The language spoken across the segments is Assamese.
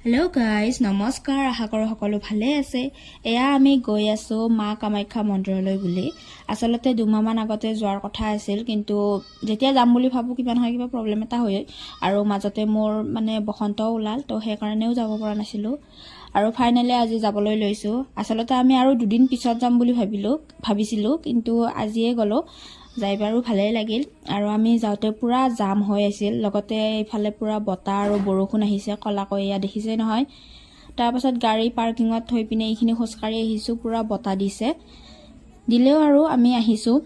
হেল্ল' গাইজ, নমস্কাৰ। আশা কৰোঁ সকলো ভালে আছে। এয়া আমি গৈ আছোঁ মা কামাখ্যা মন্দিৰলৈ বুলি। আচলতে দুমাহমান আগতে যোৱাৰ কথা আছিল, কিন্তু যেতিয়া যাম বুলি ভাবোঁ কিবা নহয় কিবা প্ৰব্লেম এটা হয়, আৰু মাজতে মোৰ বসন্তও ওলাল, তো সেইকাৰণেও যাব পৰা নাছিলোঁ। আৰু ফাইনেলি আজি যাবলৈ লৈছোঁ। আচলতে আমি আৰু দুদিন পিছত যাম বুলি ভাবিছিলোঁ, কিন্তু আজিয়ে গ'লোঁ। যাই বাৰু ভালেই লাগিল। আৰু আমি যাওঁতে পূৰা জাম হৈ আছিল, লগতে ইফালে পূৰা বতাহ আৰু বৰষুণ আহিছে ক'লাকৈ, এয়া দেখিছে নহয়। তাৰপাছত গাড়ী পাৰ্কিঙত থৈ পিনে এইখিনি খোজকাঢ়ি আহিছোঁ, পূৰা বতাহ দিলেও আৰু আমি আহিছোঁ।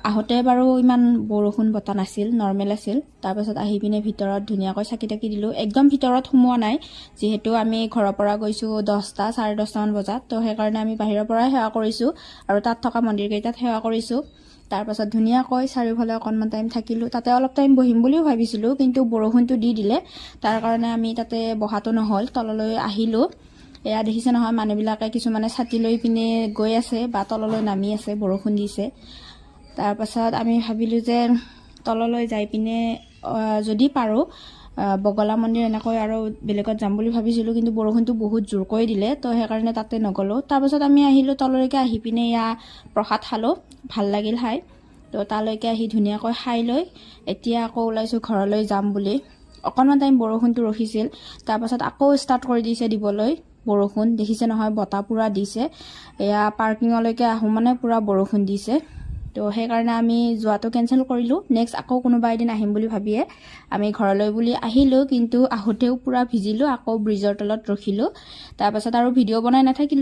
আহোঁতে বাৰু ইমান বৰষুণ বতাহ নাছিল, নৰ্মেল আছিল। তাৰপাছত আহি পিনে ভিতৰত ধুনীয়াকৈ চাকি তাকি দিলোঁ। একদম ভিতৰত সোমোৱা নাই, যিহেতু আমি ঘৰৰ পৰা গৈছোঁ 10টা, 10:30মান বজাত, তো সেইকাৰণে আমি বাহিৰৰ পৰাই সেৱা কৰিছোঁ আৰু তাত থকা মন্দিৰকেইটাত সেৱা কৰিছোঁ। তাৰপাছত ধুনীয়াকৈ চাৰিওফালে অকণমান টাইম থাকিলোঁ। তাতে অলপ টাইম বহিম বুলিও ভাবিছিলোঁ, কিন্তু বৰষুণটো দি দিলে, তাৰ কাৰণে আমি তাতে বহাটো নহ'ল, তললৈ আহিলোঁ। এয়া দেখিছে নহয়, মানুহবিলাকে কিছুমানে ছাতি লৈ পিনে গৈ আছে বা তললৈ নামি আছে, বৰষুণ দিছে। তাৰপাছত আমি ভাবিলোঁ যে তললৈ যাই পিনে যদি পাৰোঁ বগলা মন্দিৰ এনেকৈ আৰু বেলেগত যাম বুলি ভাবিছিলোঁ, কিন্তু বৰষুণটো বহুত জোৰকৈ দিলে, তো সেইকাৰণে তাতে নগ'লোঁ। তাৰপাছত আমি আহিলোঁ তললৈকে, আহি পিনে এয়া প্ৰসাদ খালোঁ, ভাল লাগিল খাই। তো তালৈকে আহি ধুনীয়াকৈ খাই লৈ এতিয়া আকৌ ওলাইছোঁ ঘৰলৈ যাম বুলি। অকণমান টাইম বৰষুণটো ৰখিছিল, তাৰপাছত আকৌ ষ্টাৰ্ট কৰি দিছে দিবলৈ বৰষুণ। দেখিছে নহয়, বতাহ পূৰা দিছে। এয়া পাৰ্কিঙলৈকে আহোঁ পূৰা বৰষুণ দিছে। তো সেইকাৰণে আমি যোৱাটো কেঞ্চেল কৰিলোঁ। নেক্সট আকৌ কোনোবা এদিন আহিম বুলি ভাবিয়ে আমি ঘৰলৈ বুলি আহিলোঁ, কিন্তু আহোঁতেও পূৰা ভিজিলোঁ। আকৌ ব্ৰিজৰ তলত ৰখিলোঁ। তাৰপাছত আৰু ভিডিঅ' বনাই নাথাকিলোঁ।